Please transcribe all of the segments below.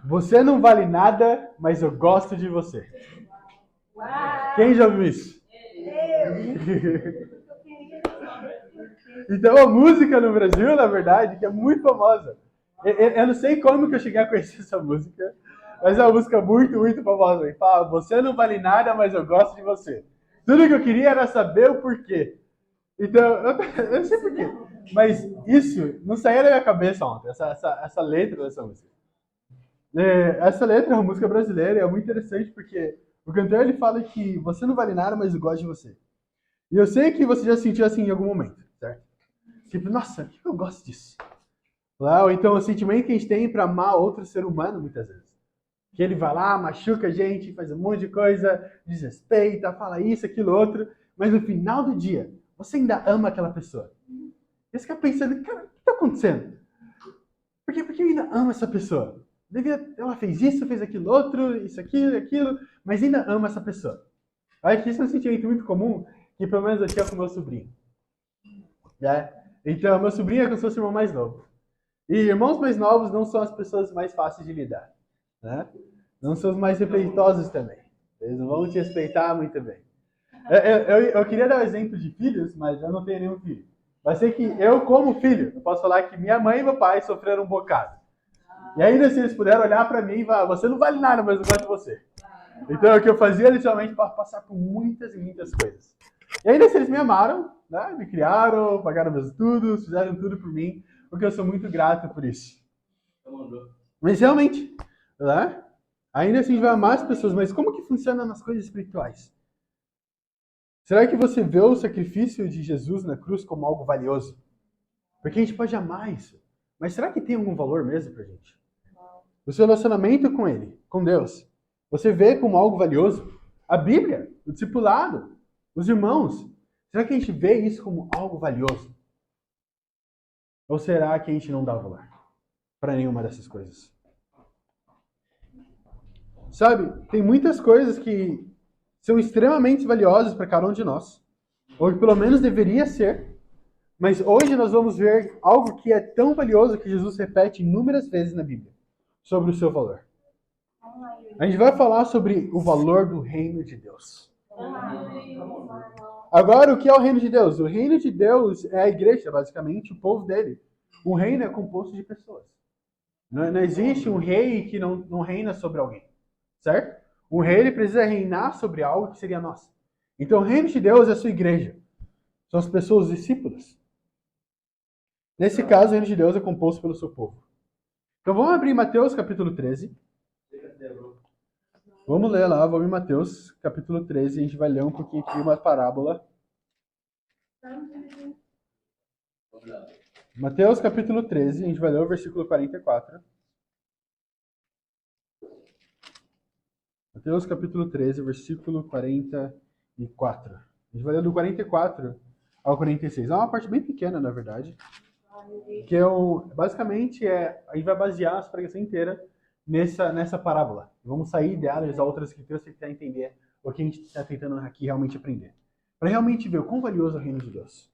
Você não vale nada, mas eu gosto de você. Quem já ouviu isso? Então, a música no Brasil, na verdade, que é muito famosa. Eu não sei como que eu cheguei a conhecer essa música, mas é uma música muito, muito famosa. Ele fala, você não vale nada, mas eu gosto de você. Tudo que eu queria era saber o porquê. Então, eu não sei porquê. Mas isso não saía da minha cabeça ontem, essa letra dessa música. Essa letra é uma música brasileira e é muito interessante porque o cantor ele fala que você não vale nada, mas eu gosto de você. E eu sei que você já sentiu assim em algum momento, certo? Tipo, nossa, que eu gosto disso. Ou então o sentimento que a gente tem para amar outro ser humano, muitas vezes. Que ele vai lá, machuca a gente, faz um monte de coisa, desrespeita, fala isso, aquilo, outro. Mas no final do dia, você ainda ama aquela pessoa. E você fica pensando, cara, o que está acontecendo? Por que eu ainda amo essa pessoa? Ela fez isso, fez aquilo outro, isso, aquilo, mas ainda ama essa pessoa. Acho que isso é um sentimento muito comum, que pelo menos eu tinha com meu sobrinho. Né? Então, meu sobrinho é como se fosse o irmão mais novo. E irmãos mais novos não são as pessoas mais fáceis de lidar. Né? Não são os mais respeitosos também. Eles não vão te respeitar muito bem. Eu queria dar o exemplo de filhos, mas eu não tenho nenhum filho. Vai ser que eu, como filho, eu posso falar que minha mãe e meu pai sofreram um bocado. E ainda se eles puderam olhar para mim e falar, você não vale nada, mas eu gosto de você. Então o que eu fazia literalmente para passar por muitas e muitas coisas. E ainda se eles me amaram, né? Me criaram, pagaram meus estudos, fizeram tudo por mim, porque eu sou muito grato por isso. Mas realmente, né? Ainda assim a gente vai amar as pessoas, mas como que funciona nas coisas espirituais? Será que você vê o sacrifício de Jesus na cruz como algo valioso? Porque a gente pode amar isso. Mas será que tem algum valor mesmo pra gente? O seu relacionamento com Ele, com Deus, você vê como algo valioso? A Bíblia, o discipulado, os irmãos, será que a gente vê isso como algo valioso? Ou será que a gente não dá valor para nenhuma dessas coisas? Sabe, tem muitas coisas que são extremamente valiosas para cada um de nós, ou que pelo menos deveria ser, mas hoje nós vamos ver algo que é tão valioso que Jesus repete inúmeras vezes na Bíblia sobre o seu valor. A gente vai falar sobre o valor do reino de Deus. Agora, o que é o reino de Deus? O reino de Deus é a igreja, basicamente, o povo dele. O reino é composto de pessoas. Não existe um rei que não reina sobre alguém, certo? Um rei ele precisa reinar sobre algo que seria nosso. Então, o reino de Deus é a sua igreja. São as pessoas, os discípulos. Nesse caso, o reino de Deus é composto pelo seu povo. Então, vamos abrir Mateus capítulo 13. Vamos ler lá, vamos em Mateus, capítulo 13, a gente vai ler um pouquinho aqui uma parábola. Mateus, capítulo 13, a gente vai ler o versículo 44. Mateus, capítulo 13, versículo 44. A gente vai ler do 44 ao 46. É uma parte bem pequena, na verdade. Que basicamente, a gente vai basear a pregação inteira nessa parábola. Vamos sair dela e usar outras escrituras para tentar entender o que a gente está tentando aqui realmente aprender. Para realmente ver o quão valioso é o reino de Deus.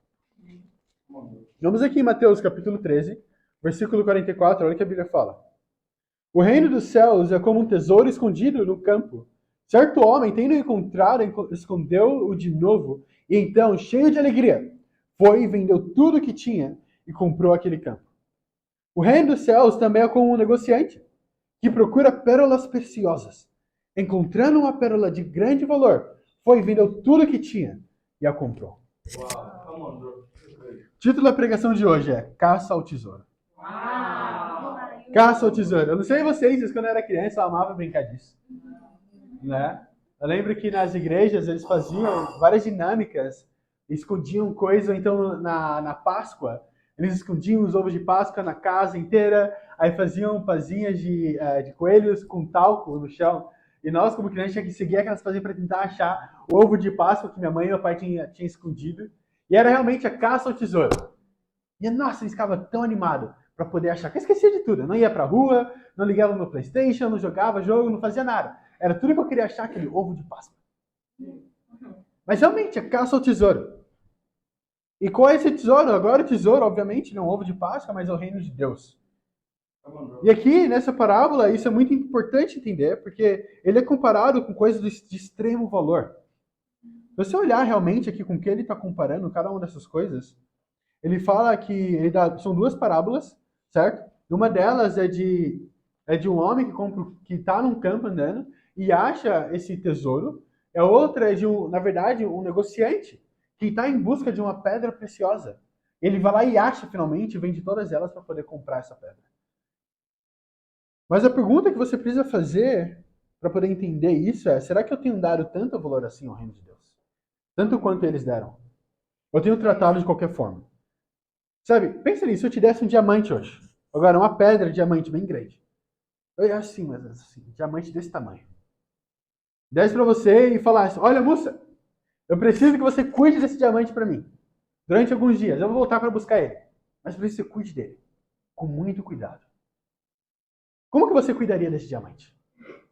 Vamos aqui em Mateus capítulo 13, versículo 44, olha o que a Bíblia fala. O reino dos céus é como um tesouro escondido no campo. Certo homem, tendo encontrado, escondeu-o de novo, e então, cheio de alegria, foi e vendeu tudo o que tinha e comprou aquele campo. O reino dos céus também é como um negociante que procura pérolas preciosas. Encontrando uma pérola de grande valor, foi e vendeu tudo o que tinha e a comprou. O título da pregação de hoje é Caça ao Tesouro. Caça ao Tesouro. Eu não sei vocês, mas quando eu era criança eu amava brincar disso. Né? Eu lembro que nas igrejas eles faziam várias dinâmicas, escondiam coisas, então na Páscoa eles escondiam os ovos de Páscoa na casa inteira, aí faziam pazinhas de coelhos com talco no chão. E nós, como criança, tinha que seguir aquelas pazinhas para tentar achar o ovo de Páscoa que minha mãe e meu pai tinham escondido. E era realmente a caça ao tesouro. E nossa, eu ficava tão animado para poder achar que eu esquecia de tudo. Eu não ia pra rua, não ligava no PlayStation, não jogava jogo, não fazia nada. Era tudo que eu queria achar, aquele ovo de Páscoa. Mas realmente, a caça ao tesouro. E qual é esse tesouro? Agora o tesouro, obviamente, não é um ovo de Páscoa, mas é o reino de Deus. E aqui, nessa parábola, isso é muito importante entender, porque ele é comparado com coisas de extremo valor. Se você olhar realmente aqui com o que ele está comparando, cada uma dessas coisas, ele fala que são duas parábolas, certo? Uma delas é de um homem que está num campo andando e acha esse tesouro. A outra é na verdade, um negociante que está em busca de uma pedra preciosa. Ele vai lá e acha finalmente, e vende todas elas para poder comprar essa pedra. Mas a pergunta que você precisa fazer para poder entender isso é: será que eu tenho dado tanto valor assim ao reino de Deus? Tanto quanto eles deram? Eu tenho tratado de qualquer forma? Sabe, pensa nisso, se eu te desse um diamante hoje. Agora, uma pedra de diamante bem grande. Eu ia assim, mas assim, diamante desse tamanho. Desse pra você e falasse: olha, moça, eu preciso que você cuide desse diamante para mim. Durante alguns dias. Eu vou voltar para buscar ele. Mas preciso que você cuide dele. Com muito cuidado. Como que você cuidaria desse diamante?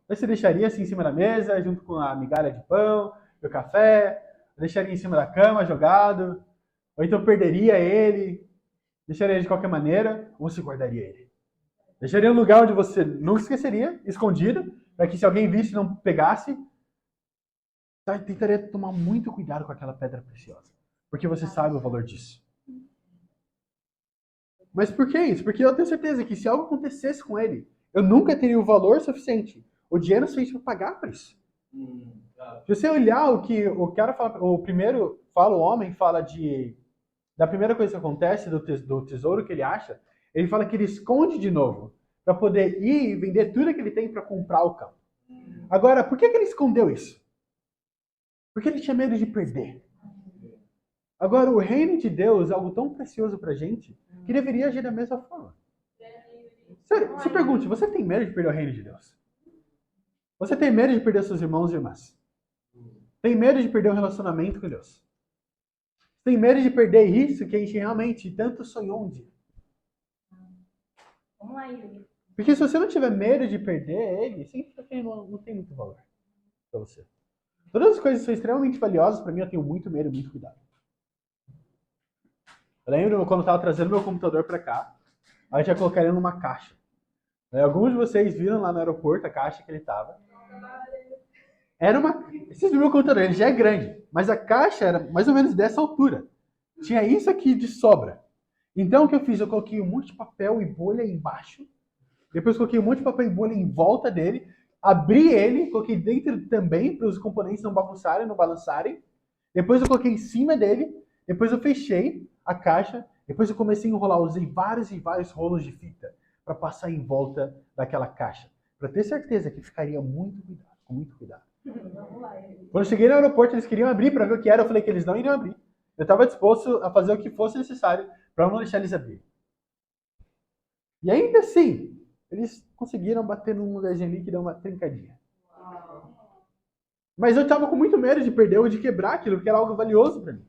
Você deixaria assim em cima da mesa, junto com a migalha de pão, o café? Deixaria em cima da cama, jogado? Ou então perderia ele? Deixaria ele de qualquer maneira? Ou você guardaria ele? Deixaria um lugar onde você não esqueceria, escondido, para que se alguém visse não pegasse. Tentaria tomar muito cuidado com aquela pedra preciosa, porque você sabe o valor disso. Mas por que isso? Porque eu tenho certeza que se algo acontecesse com ele, eu nunca teria o valor suficiente, o dinheiro suficiente para pagar por isso. Se você olhar o que o cara fala, o primeiro fala, o homem fala da primeira coisa que acontece, do tesouro que ele acha, ele fala que ele esconde de novo, para poder ir e vender tudo que ele tem para comprar o campo. Agora, por que ele escondeu isso? Porque ele tinha medo de perder. Agora, o reino de Deus é algo tão precioso pra gente que deveria agir da mesma forma. Sério, se pergunte, você tem medo de perder o reino de Deus? Você tem medo de perder seus irmãos e irmãs? Tem medo de perder o relacionamento com Deus? Tem medo de perder isso que a gente realmente tanto sonhou um dia? Vamos lá, Yuri. Porque se você não tiver medo de perder ele, significa que ele não tem muito valor pra você. Todas as coisas são extremamente valiosas pra mim, eu tenho muito medo e muito cuidado. Eu lembro quando eu estava trazendo meu computador para cá, a gente ia colocar ele numa caixa. Alguns de vocês viram lá no aeroporto a caixa que ele estava. Era uma. Vocês viram o computador, ele já é grande, mas a caixa era mais ou menos dessa altura. Tinha isso aqui de sobra. Então o que eu fiz? Eu coloquei um monte de papel e bolha embaixo. Depois coloquei um monte de papel e bolha em volta dele. Abri ele, coloquei dentro também para os componentes não bagunçarem, não balançarem. Depois eu coloquei em cima dele. Depois eu fechei a caixa. Depois eu comecei a enrolar. Usei vários e vários rolos de fita para passar em volta daquela caixa. Para ter certeza que ficaria muito cuidado, com muito cuidado. Quando eu cheguei no aeroporto, eles queriam abrir para ver o que era. Eu falei que eles não iriam abrir. Eu estava disposto a fazer o que fosse necessário para não deixar eles abrir. E ainda assim, eles conseguiram bater num lugarzinho ali que deu uma trincadinha. Mas eu estava com muito medo de perder ou de quebrar aquilo, porque era algo valioso para mim.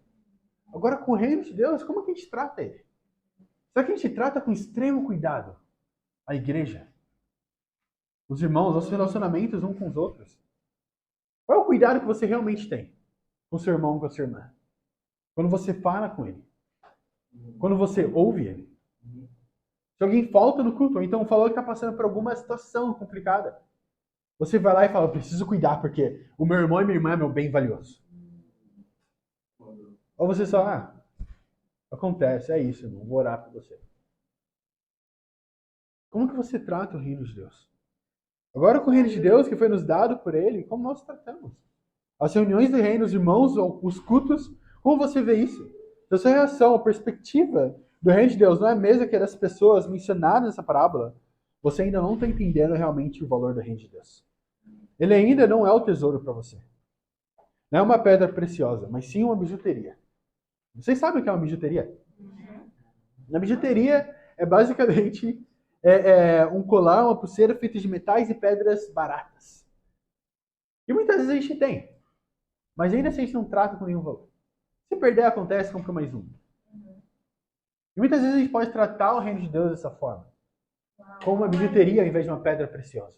Agora, com o reino de Deus, como que a gente trata ele? Será que a gente trata com extremo cuidado a igreja? Os irmãos, os relacionamentos uns com os outros? Qual é o cuidado que você realmente tem com o seu irmão, com a sua irmã? Quando você fala com ele? Quando você ouve ele? Se alguém falta no culto, ou então falou que está passando por alguma situação complicada, você vai lá e fala: eu preciso cuidar porque o meu irmão e minha irmã é meu bem valioso. Ou você só, acontece, é isso, irmão, vou orar por você. Como que você trata o reino de Deus? Agora com o reino de Deus que foi nos dado por ele, como nós tratamos? As reuniões do reino, os irmãos, os cultos, como você vê isso? Se a sua reação, a perspectiva do reino de Deus não é a mesma que a das pessoas mencionadas nessa parábola, você ainda não está entendendo realmente o valor do reino de Deus. Ele ainda não é o tesouro para você. Não é uma pedra preciosa, mas sim uma bijuteria. Vocês sabem o que é uma bijuteria? Uma bijuteria é basicamente um colar, uma pulseira feita de metais e pedras baratas. E muitas vezes a gente tem, mas ainda assim a gente não trata com nenhum valor. Se perder, acontece, compra mais um. E muitas vezes a gente pode tratar o reino de Deus dessa forma, como uma bijuteria ao invés de uma pedra preciosa.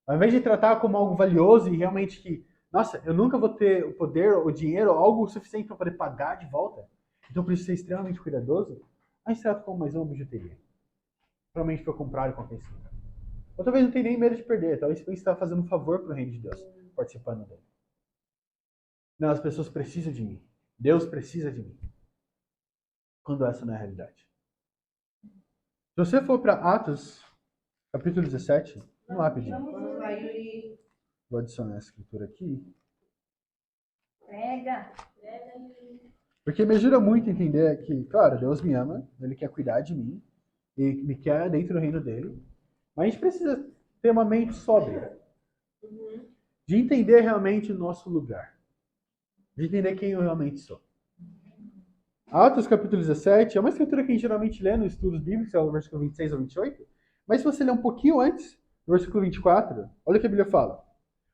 Ao invés de tratar como algo valioso e realmente que, nossa, eu nunca vou ter o poder, o dinheiro, algo suficiente para poder pagar de volta, então preciso ser extremamente cuidadoso, a gente trata como mais uma bijuteria. realmente foi comprado com aquele significado. Ou talvez não tenha nem medo de perder, talvez você está fazendo um favor para o reino de Deus, participando dele. Não, as pessoas precisam de mim. Deus precisa de mim. Quando essa não é a realidade. Se você for para Atos, capítulo 17, vamos lá pedir. Vou adicionar a escritura aqui. Pega. Porque me ajuda muito a entender que, claro, Deus me ama, Ele quer cuidar de mim, e me quer dentro do reino dele, mas a gente precisa ter uma mente sóbria, de entender realmente o nosso lugar, de entender quem eu realmente sou. Atos capítulo 17 é uma escritura que a gente geralmente lê nos estudos bíblicos, é o versículo 26 ao 28, mas se você ler um pouquinho antes, no versículo 24, olha o que a Bíblia fala.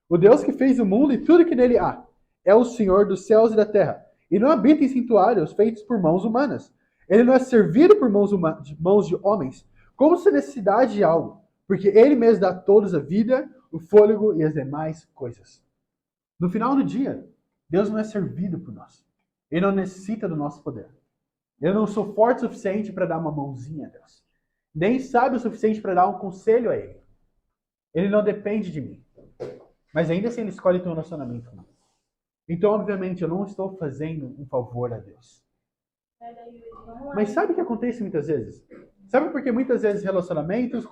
O Deus que fez o mundo e tudo que nele há é o Senhor dos céus e da terra, e não habita em santuários feitos por mãos humanas. Ele não é servido por mãos de homens, como se necessidade de algo, porque ele mesmo dá a todos a vida, o fôlego e as demais coisas. No final do dia, Deus não é servido por nós. Ele não necessita do nosso poder. Eu não sou forte o suficiente para dar uma mãozinha a Deus. Nem sábio o suficiente para dar um conselho a Ele. Ele não depende de mim. Mas ainda assim Ele escolhe ter um relacionamento comigo. Então, obviamente, eu não estou fazendo um favor a Deus. Mas sabe o que acontece muitas vezes? Sabe por que muitas vezes relacionamentos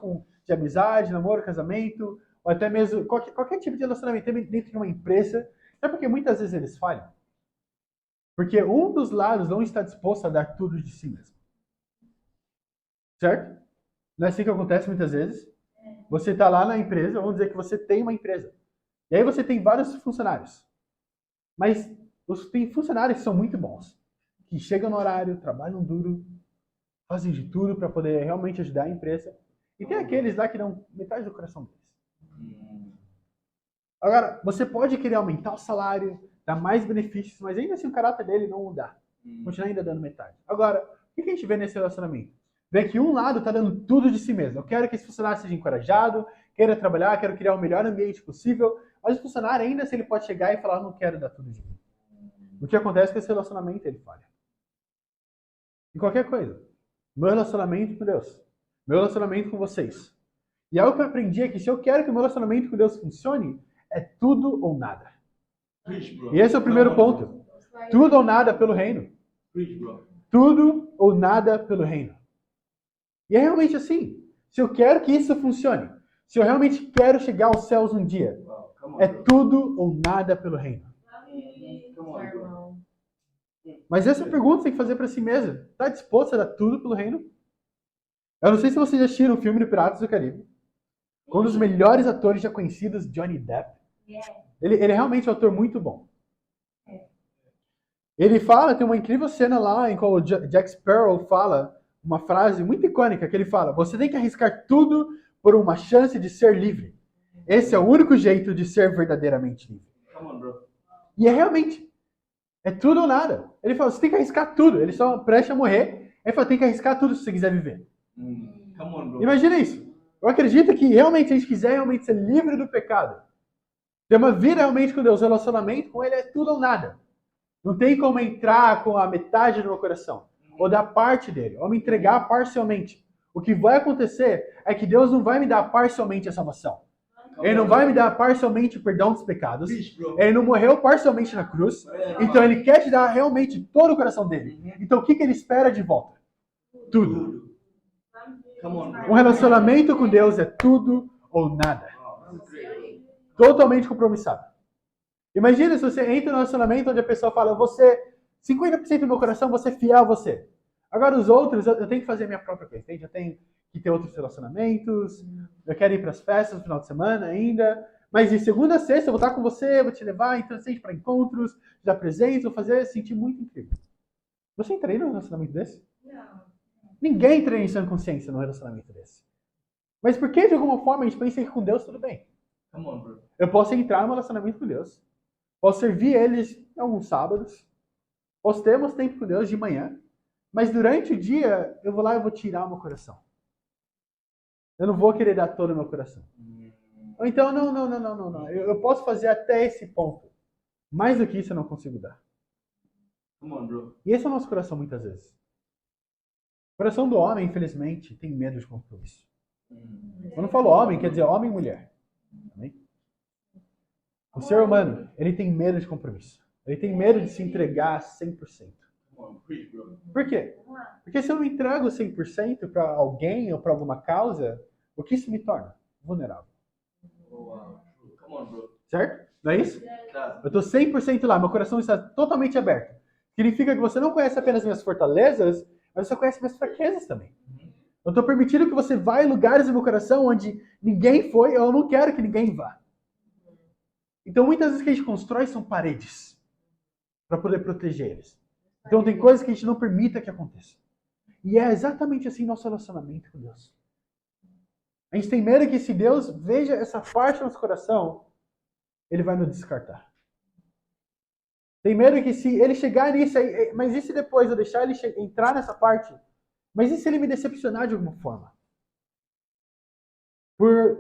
de amizade, namoro, casamento, ou até mesmo qualquer tipo de relacionamento dentro de uma empresa, sabe por que muitas vezes eles falham? Porque um dos lados não está disposto a dar tudo de si mesmo. Certo? Não é assim que acontece muitas vezes? Você está lá na empresa, vamos dizer que você tem uma empresa. E aí você tem vários funcionários. Mas tem funcionários que são muito bons. Que chegam no horário, trabalham duro, fazem de tudo para poder realmente ajudar a empresa. E tem aqueles lá que dão metade do coração deles. Agora, você pode querer aumentar o salário, dar mais benefícios, mas ainda assim o caráter dele não mudar. Continuar ainda dando metade. Agora, o que a gente vê nesse relacionamento? Vê que um lado está dando tudo de si mesmo. Eu quero que esse funcionário seja encorajado, queira trabalhar, quero criar o melhor ambiente possível, mas o funcionário ainda assim ele pode chegar e falar, não quero dar tudo de mim. O que acontece é que esse relacionamento ele falha. Em qualquer coisa. Meu relacionamento com Deus. Meu relacionamento com vocês. E algo que eu aprendi é que se eu quero que o meu relacionamento com Deus funcione, é tudo ou nada. E esse é o primeiro ponto. Tudo ou nada pelo reino. Tudo ou nada pelo reino. E é realmente assim. Se eu quero que isso funcione, se eu realmente quero chegar aos céus um dia, é tudo ou nada pelo reino. Mas essa pergunta você tem que fazer para si mesmo. Está disposto a dar tudo pelo reino? Eu não sei se vocês já assistiram o filme de Piratas do Caribe. Um dos melhores atores já conhecidos, Johnny Depp. Ele é realmente um ator muito bom. Ele fala, tem uma incrível cena lá em qual o Jack Sparrow fala uma frase muito icônica, que ele fala, você tem que arriscar tudo por uma chance de ser livre. Esse é o único jeito de ser verdadeiramente livre. E é realmente, é tudo ou nada. Ele fala, você tem que arriscar tudo. Ele só presta a morrer. Ele fala, tem que arriscar tudo se você quiser viver. Imagina isso. Eu acredito que realmente a gente quiser realmente ser livre do pecado, ter uma vida realmente com Deus, relacionamento com Ele é tudo ou nada. Não tem como entrar com a metade do meu coração, ou dar parte dele, ou me entregar parcialmente. O que vai acontecer é que Deus não vai me dar parcialmente a salvação. Ele não vai me dar parcialmente o perdão dos pecados. Ele não morreu parcialmente na cruz. Então ele quer te dar realmente todo o coração dele. Então o que ele espera de volta? Tudo. Um relacionamento com Deus é tudo ou nada. Totalmente compromissado. Imagina se você entra num relacionamento onde a pessoa fala, você, 50% do meu coração, você é fiel a você. Agora os outros, eu tenho que fazer a minha própria coisa, entende? Eu tenho que ter outros relacionamentos, eu quero ir para as festas no final de semana ainda, mas de segunda a sexta eu vou estar com você, vou te levar, então para encontros, te dar presentes, vou fazer sentir muito incrível. Você entraria num relacionamento desse? Não. Ninguém entraria em sã consciência num relacionamento desse. Mas por que de alguma forma a gente pensa que com Deus tudo bem? Eu posso entrar num relacionamento com Deus, posso servir eles em alguns sábados, posso ter meus tempos com Deus de manhã, mas durante o dia eu vou lá e vou tirar o meu coração. Eu não vou querer dar todo o meu coração. Ou então, não. Eu posso fazer até esse ponto. Mais do que isso eu não consigo dar. E esse é o nosso coração muitas vezes. O coração do homem, infelizmente, tem medo de compromisso. Quando eu falo homem, quer dizer homem e mulher. Amém? O ser humano, ele tem medo de compromisso. Ele tem medo de se entregar 100%. Por quê? Porque se eu me entrego 100% para alguém ou para alguma causa, o que isso me torna? Vulnerável. Certo? Não é isso? Eu estou 100% lá, meu coração está totalmente aberto. Significa que você não conhece apenas minhas fortalezas, mas você conhece minhas fraquezas também. Eu estou permitindo que você vá em lugares do meu coração onde ninguém foi, ou eu não quero que ninguém vá. Então, muitas vezes que a gente constrói são paredes para poder proteger eles. Então, tem coisas que a gente não permita que aconteça. E é exatamente assim nosso relacionamento com Deus. A gente tem medo que se Deus veja essa parte do nosso coração, ele vai nos descartar. Tem medo que se ele chegar nisso aí, mas e se depois eu deixar ele entrar nessa parte? Mas e se ele me decepcionar de alguma forma?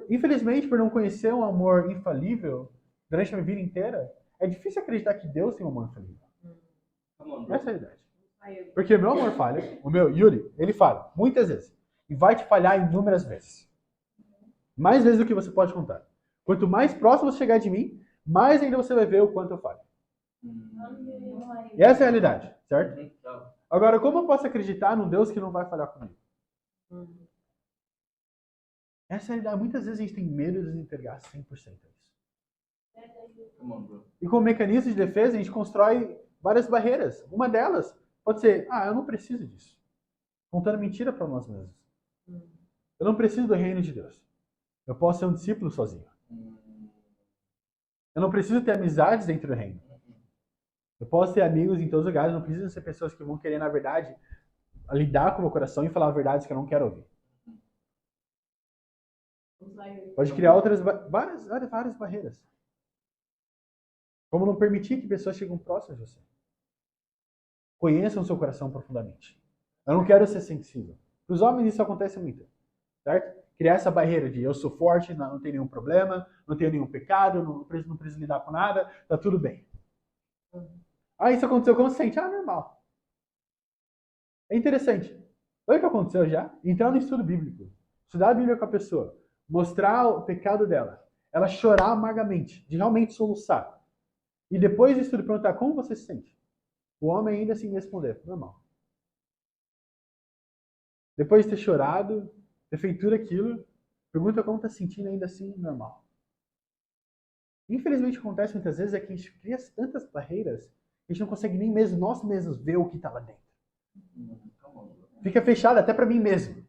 Infelizmente, por não conhecer um amor infalível durante a minha vida inteira, é difícil acreditar que Deus tem um amor infalível. Essa é a verdade. Porque o meu amor falha, o meu Yuri, ele falha muitas vezes. E vai te falhar inúmeras vezes. Mais vezes do que você pode contar. Quanto mais próximo você chegar de mim, mais ainda você vai ver o quanto eu falho. E essa é a realidade, certo? Agora, como eu posso acreditar num Deus que não vai falhar comigo? Essa é a realidade. Muitas vezes a gente tem medo de nos entregar 100% a isso. E como mecanismo de defesa, a gente constrói várias barreiras. Uma delas pode ser, eu não preciso disso. Contando mentira para nós mesmos. Eu não preciso do reino de Deus. Eu posso ser um discípulo sozinho. Eu não preciso ter amizades dentro do reino. Eu posso ter amigos em todos os lugares, não preciso ser pessoas que vão querer, na verdade, lidar com o meu coração e falar verdades que eu não quero ouvir. Pode criar várias barreiras. Como não permitir que pessoas cheguem próximas de você. Conheçam o seu coração profundamente. Eu não quero ser sensível. Para os homens isso acontece muito. Certo? Criar essa barreira de eu sou forte, não tenho nenhum problema, não tenho nenhum pecado, não preciso lidar com nada, tá tudo bem. Isso aconteceu, como você sente? Normal. É interessante. Olha o que aconteceu já? Entrar no estudo bíblico. Estudar a Bíblia com a pessoa. Mostrar o pecado dela. Ela chorar amargamente. De realmente soluçar. E depois do estudo perguntar como você se sente. O homem ainda assim responder. Normal. Depois de ter chorado, ter feito tudo aquilo, pergunta como está se sentindo ainda assim, normal. Infelizmente, o que acontece muitas vezes é que a gente cria tantas barreiras que a gente não consegue nem mesmo nós mesmos ver o que está lá dentro. Fica fechado até para mim mesmo.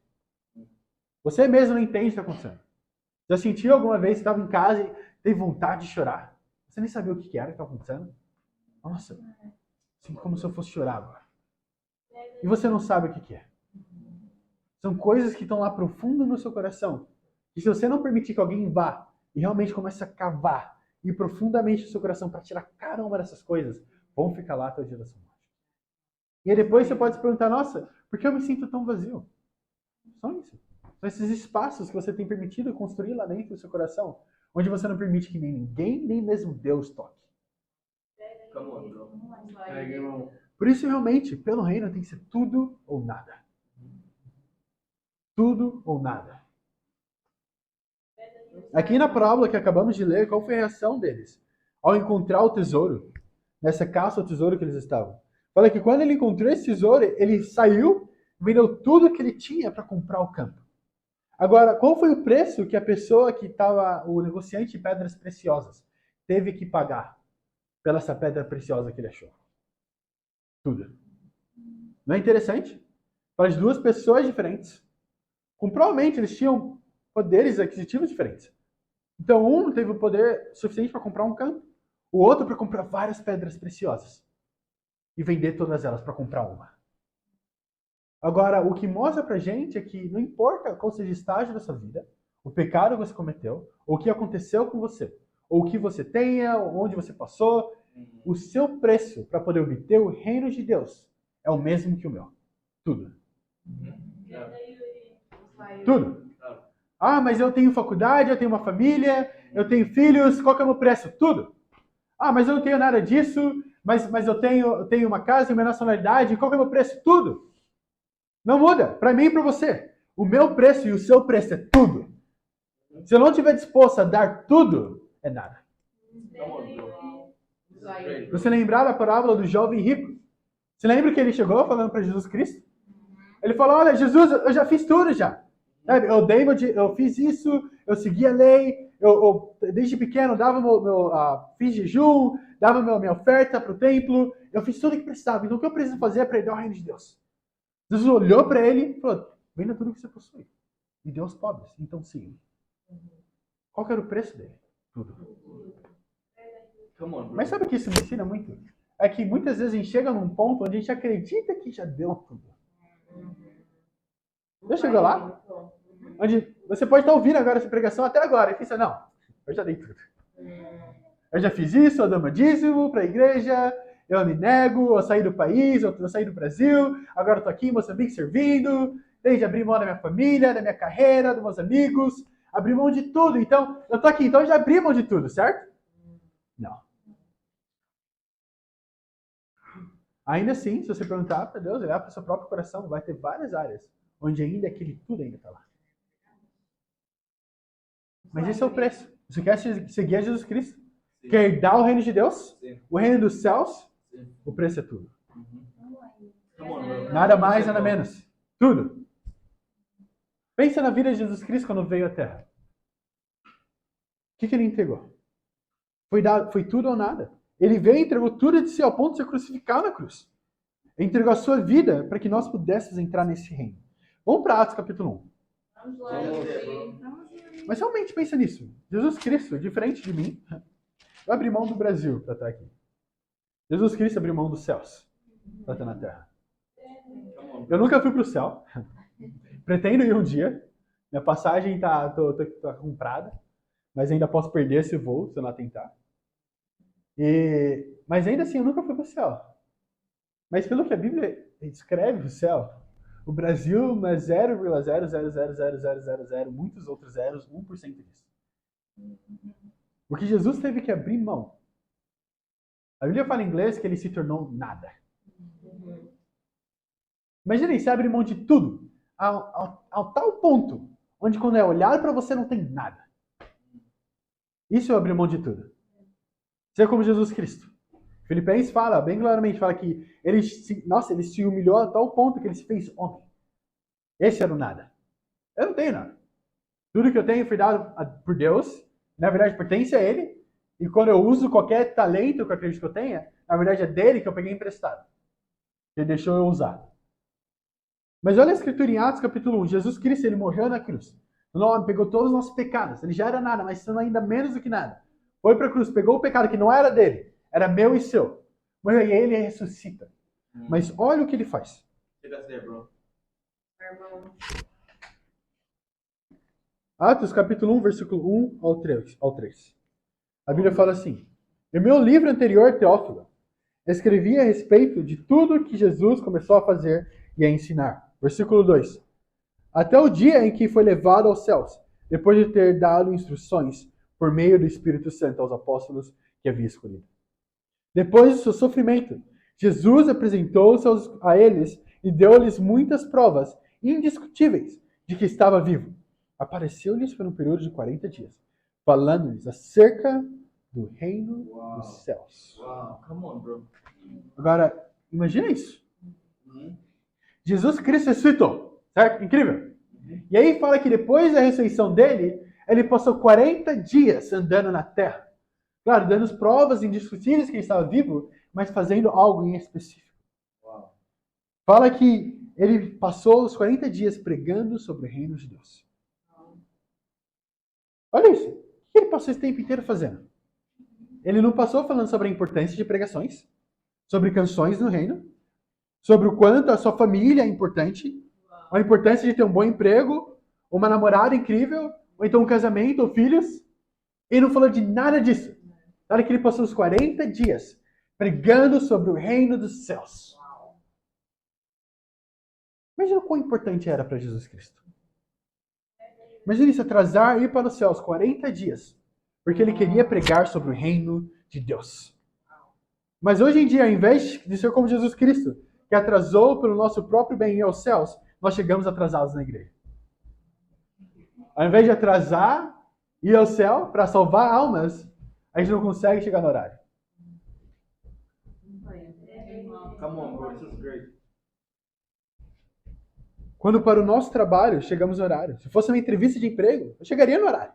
Você mesmo não entende o que está acontecendo. Já sentiu alguma vez que estava em casa e teve vontade de chorar? Você nem sabia o que era que estava acontecendo? Nossa, assim como se eu fosse chorar agora. E você não sabe o que é. São coisas que estão lá profundo no seu coração. E se você não permitir que alguém vá e realmente comece a cavar e profundamente no seu coração para tirar cada uma dessas coisas, vão ficar lá até o dia da sua morte. E aí depois você pode se perguntar, nossa, por que eu me sinto tão vazio? Só isso. São esses espaços que você tem permitido construir lá dentro do seu coração, onde você não permite que nem ninguém, nem mesmo Deus toque. Por isso, realmente, pelo reino tem que ser tudo ou nada. Tudo ou nada. Aqui na parábola que acabamos de ler, qual foi a reação deles? Ao encontrar o tesouro, nessa caça ao tesouro que eles estavam. Fala que quando ele encontrou esse tesouro, ele saiu, vendeu tudo que ele tinha para comprar o campo. Agora, qual foi o preço que a pessoa que estava, o negociante de pedras preciosas, teve que pagar pela essa pedra preciosa que ele achou? Tudo. Não é interessante? Para as duas pessoas diferentes. Provavelmente eles tinham poderes aquisitivos diferentes. Então, um teve o poder suficiente para comprar um campo, o outro para comprar várias pedras preciosas e vender todas elas para comprar uma. Agora, o que mostra pra gente é que não importa qual seja o estágio da sua vida, o pecado que você cometeu, ou o que aconteceu com você, ou o que você tenha, onde você passou, o seu preço para poder obter o reino de Deus é o mesmo que o meu. Tudo. Tudo. Mas eu tenho faculdade, eu tenho uma família, eu tenho filhos, qual que é o meu preço? Tudo. Mas eu não tenho nada disso, mas eu tenho uma casa, tenho uma nacionalidade, qual que é o meu preço? Tudo. Não muda. Para mim e para você. O meu preço e o seu preço é tudo. Se eu não estiver disposto a dar tudo, é nada. Você lembrar da parábola do jovem rico? Você lembra que ele chegou falando para Jesus Cristo? Ele falou, olha, Jesus, eu já fiz tudo já. Eu fiz isso, eu segui a lei, eu desde pequeno dava fiz jejum, dava minha oferta para o templo, eu fiz tudo o que precisava. Então o que eu preciso fazer para herdar o reino de Deus? Jesus olhou para ele e falou, venda tudo que você possui e dê aos pobres, então siga. Qual que era o preço dele? Tudo. Mas sabe o que isso me ensina muito? É que muitas vezes a gente chega num ponto onde a gente acredita que já deu tudo. Já chegou lá? Onde você pode estar ouvindo agora essa pregação até agora e pensa, não, eu já dei tudo. Eu já fiz isso, eu dou meu dízimo para a igreja, eu me nego, eu saí do país, eu saí do Brasil, agora eu estou aqui em Moçambique servindo, desde abrir mão da minha família, da minha carreira, dos meus amigos, abri mão de tudo. Então, eu estou aqui, então eu já abri mão de tudo, certo? Não. Ainda assim, se você perguntar para Deus, olhar para o seu próprio coração, vai ter várias áreas onde ainda aquele tudo ainda está lá. Mas esse é o preço. Você quer seguir a Jesus Cristo? Sim. Quer dar o reino de Deus? Sim. O reino dos céus? Sim. O preço é tudo. Nada mais, nada menos. Tudo. Pensa na vida de Jesus Cristo quando veio à Terra. O que ele entregou? Foi tudo ou nada. Ele veio e entregou tudo de si ao ponto de ser crucificado na cruz. Ele entregou a sua vida para que nós pudéssemos entrar nesse reino. Vamos para Atos capítulo 1. Vamos lá. Mas realmente pensa nisso. Jesus Cristo, diferente de mim, vai abrir mão do Brasil para estar aqui. Jesus Cristo abriu mão dos céus para estar na terra. Eu nunca fui para o céu. Pretendo ir um dia. Minha passagem tá comprada. Mas ainda posso perder esse voo se eu não atentar. Mas ainda assim, eu nunca fui para o céu. Mas pelo que a Bíblia descreve o céu, o Brasil não é 0,0000000, muitos outros zeros, 1% disso. Porque Jesus teve que abrir mão. A Bíblia fala em inglês que ele se tornou nada. Imagina, você abre mão de tudo, ao tal ponto, onde quando é olhado para você não tem nada. Isso é abrir mão de tudo. Ser como Jesus Cristo. Filipenses fala, bem claramente, fala que ele se humilhou a tal ponto que ele se fez homem. Esse era o nada. Eu não tenho nada. Tudo que eu tenho foi dado por Deus, na verdade pertence a Ele, e quando eu uso qualquer talento que eu acredito que eu tenha, na verdade é dele que eu peguei emprestado. Ele deixou eu usar. Mas olha a escritura em Atos capítulo 1, Jesus Cristo, ele morreu na cruz. O nome pegou todos os nossos pecados, ele já era nada, mas sendo ainda menos do que nada. Foi para a cruz, pegou o pecado que não era dele, era meu e seu. Mas aí ele ressuscita. Mas olha o que ele faz. Atos capítulo 1, versículo 1 ao 3. A Bíblia fala assim: em meu livro anterior, Teófilo, escrevi a respeito de tudo que Jesus começou a fazer e a ensinar. Versículo 2. Até o dia em que foi levado aos céus, depois de ter dado instruções por meio do Espírito Santo aos apóstolos que havia escolhido. Depois do seu sofrimento, Jesus apresentou-se a eles e deu-lhes muitas provas indiscutíveis de que estava vivo. Apareceu-lhes por um período de 40 dias, falando-lhes acerca do reino dos céus. Come on, bro. Agora, imagina isso. Jesus Cristo ressuscitou, certo? Incrível. E aí fala que depois da ressurreição dele, ele passou 40 dias andando na terra. Claro, dando provas indiscutíveis que ele estava vivo, mas fazendo algo em específico. Fala que ele passou os 40 dias pregando sobre o reino de Deus. Olha isso. O que ele passou esse tempo inteiro fazendo? Ele não passou falando sobre a importância de pregações, sobre canções no reino, sobre o quanto a sua família é importante, a importância de ter um bom emprego, uma namorada incrível, ou então um casamento, ou filhos. Ele não falou de nada disso. Olha que ele passou os 40 dias pregando sobre o reino dos céus. Imagina o quão importante era para Jesus Cristo. Imagina se atrasar e ir para os céus 40 dias, porque ele queria pregar sobre o reino de Deus. Mas hoje em dia, ao invés de ser como Jesus Cristo, que atrasou pelo nosso próprio bem ir aos céus, nós chegamos atrasados na igreja. Ao invés de atrasar, ir ao céu para salvar almas, a gente não consegue chegar no horário. Come on, bro. This is great. Quando para o nosso trabalho, chegamos no horário. Se fosse uma entrevista de emprego, eu chegaria no horário.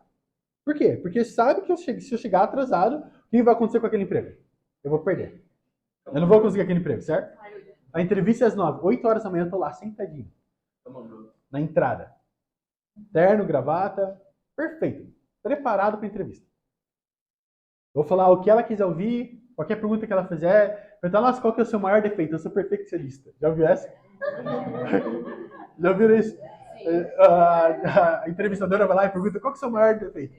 Por quê? Porque sabe que se eu chegar atrasado, o que vai acontecer com aquele emprego? Eu vou perder. Eu não vou conseguir aquele emprego, certo? A entrevista é às 9. 8 horas da manhã eu tô lá sentadinho. Na entrada. Terno, gravata. Perfeito. Preparado para a entrevista. Vou falar o que ela quiser ouvir, qualquer pergunta que ela fizer. Perguntar, nossa, qual que é o seu maior defeito? Eu sou perfeccionista. Já ouviu essa? Já ouviram isso? A entrevistadora vai lá e pergunta, qual que é o seu maior defeito?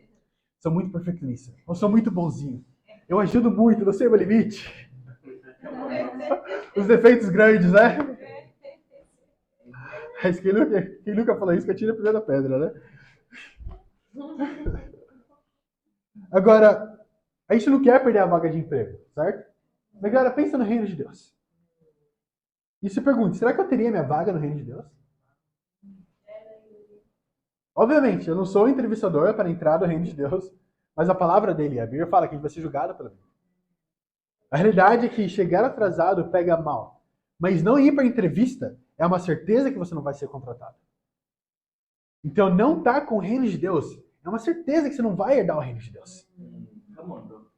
Sou muito perfeccionista. Eu sou muito bonzinho. Eu ajudo muito, não sei o meu limite. Os defeitos grandes, né? Mas quem nunca falou isso, que atira a primeira pedra, né? Agora, a gente não quer perder a vaga de emprego, certo? Mas, galera, pensa no reino de Deus. E se pergunte, será que eu teria minha vaga no reino de Deus? Obviamente, eu não sou entrevistador para entrar no reino de Deus, mas a palavra dele, a Bíblia fala que a gente vai ser julgado pela Bíblia. A realidade é que chegar atrasado pega mal, mas não ir para a entrevista é uma certeza que você não vai ser contratado. Então, não estar com o reino de Deus é uma certeza que você não vai herdar o reino de Deus.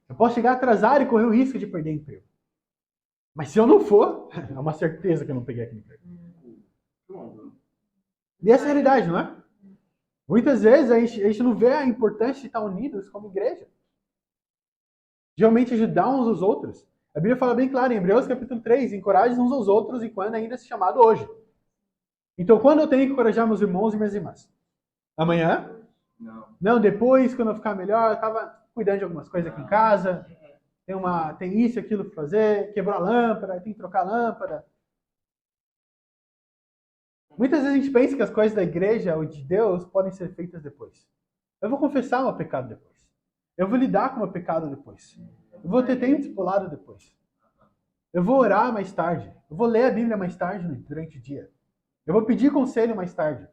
Eu posso chegar atrasado e correr o risco de perder emprego. Mas se eu não for, é uma certeza que eu não peguei aquele emprego. E essa é a realidade, não é? Muitas vezes a gente não vê a importância de estar unidos como igreja. Geralmente ajudar uns aos outros. A Bíblia fala bem claro em Hebreus capítulo 3, encorajem uns aos outros enquanto ainda é chamado hoje. Então, quando eu tenho que encorajar meus irmãos e minhas irmãs? Amanhã? Não, depois, quando eu ficar melhor, eu estava cuidando de algumas coisas aqui em casa. Tem isso e aquilo para fazer, quebrou a lâmpada, tem que trocar a lâmpada. Muitas vezes a gente pensa que as coisas da igreja ou de Deus podem ser feitas depois. Eu vou confessar o meu pecado depois. Eu vou lidar com o meu pecado depois. Eu vou ter tempo discipulado depois. Eu vou orar mais tarde. Eu vou ler a Bíblia mais tarde durante o dia. Eu vou pedir conselho mais tarde.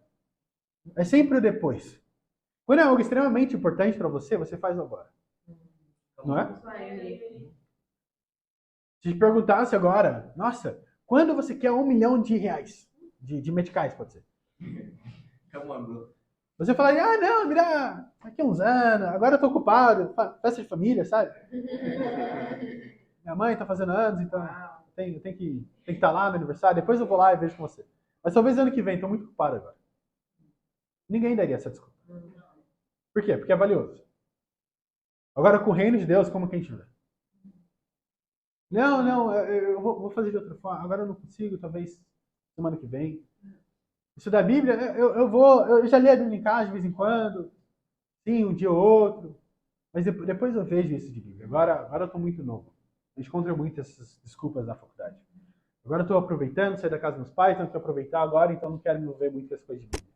É sempre o depois. Quando é algo extremamente importante para você, você faz agora. Não é? Se te perguntasse agora, nossa, quando você quer R$1 milhão de meticais, pode ser. Você falaria, não, me dá daqui a uns anos, agora eu tô ocupado, festa de família, sabe? Minha mãe tá fazendo anos, então eu tenho que estar lá no aniversário, depois eu vou lá e vejo com você. Mas talvez ano que vem, tô muito ocupado agora. Ninguém daria essa desculpa. Por quê? Porque é valioso. Agora, com o reino de Deus, como que a gente vê? Não, eu vou fazer de outra forma. Agora eu não consigo, talvez semana que vem. Isso da Bíblia, eu já li a Bíblia em casa de vez em quando. Sim, um dia ou outro. Mas depois eu vejo isso de Bíblia. Agora eu estou muito novo. A gente encontra muitas desculpas na faculdade. Agora eu estou aproveitando, sair da casa dos meus pais, então eu quero aproveitar agora, então não quero me envolver muito com as coisas de Bíblia.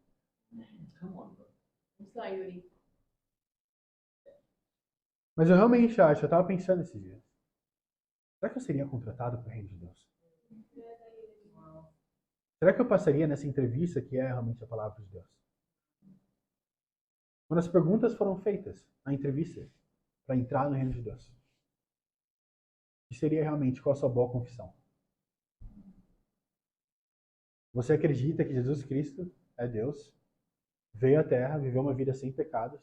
Mas eu realmente acho, eu estava pensando esses dias. Será que eu seria contratado para o reino de Deus? Será que eu passaria nessa entrevista que é realmente a palavra de Deus? Quando as perguntas foram feitas na entrevista para entrar no reino de Deus, que seria realmente qual a sua boa confissão? Você acredita que Jesus Cristo é Deus, veio à Terra, viveu uma vida sem pecados,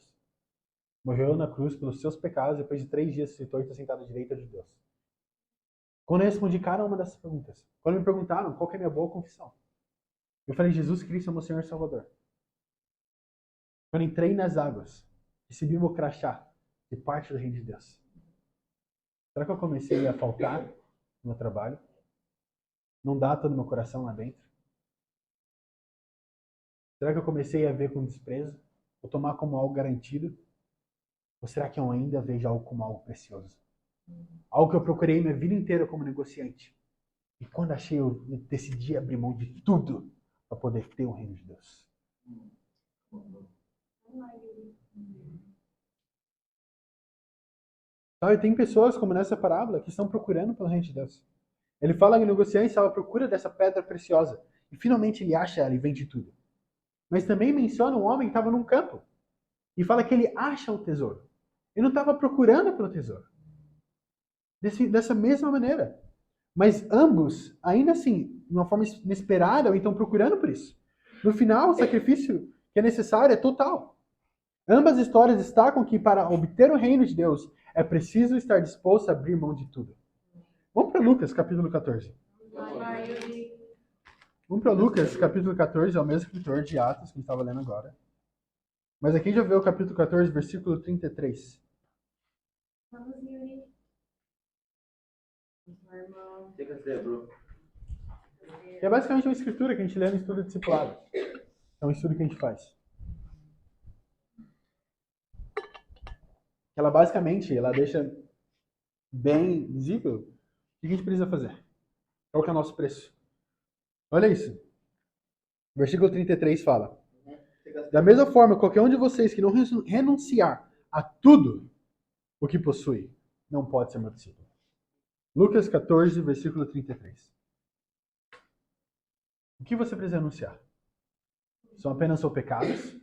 morreu na cruz pelos seus pecados, depois de 3 dias ressuscitou e está sentado à direita de Deus? Quando eu respondi cada uma dessas perguntas, quando me perguntaram qual que é a minha boa confissão, eu falei, Jesus Cristo é meu Senhor e Salvador. Quando entrei nas águas, recebi meu crachá de parte do reino de Deus. Será que eu comecei a faltar no meu trabalho? Não dá todo o meu coração lá dentro? Será que eu comecei a ver com desprezo? Ou tomar como algo garantido? Ou será que eu ainda vejo algo como algo precioso? Algo que eu procurei minha vida inteira como negociante. E quando achei, eu decidi abrir mão de tudo para poder ter o reino de Deus. Sabe, tem pessoas, como nessa parábola, que estão procurando pelo reino de Deus. Ele fala que o negociante estava à procura dessa pedra preciosa. E finalmente ele acha ela e vende tudo. Mas também menciona um homem que estava num campo. E fala que ele acha o tesouro. Ele não estava procurando pelo tesouro. Dessa mesma maneira. Mas ambos, ainda assim, de uma forma inesperada, ou então procurando por isso. No final, o sacrifício que é necessário é total. Ambas histórias destacam que para obter o reino de Deus é preciso estar disposto a abrir mão de tudo. Vamos para Lucas, capítulo 14. Vamos para Lucas, capítulo 14, é o mesmo escritor de Atos que a gente estava lendo agora. Mas aqui já vê o capítulo 14, versículo 33. Vamos, Yuri. Irmão. Take us there, bro. Que é basicamente uma escritura que a gente lê no estudo discipulado. É um estudo que a gente faz. Ela basicamente, ela deixa bem visível o que a gente precisa fazer. Qual que é o nosso preço? Olha isso. Versículo 33 fala: da mesma forma, qualquer um de vocês que não renunciar a tudo o que possui, não pode ser meu discípulo. Lucas 14, versículo 33. O que você precisa renunciar? São apenas seus pecados?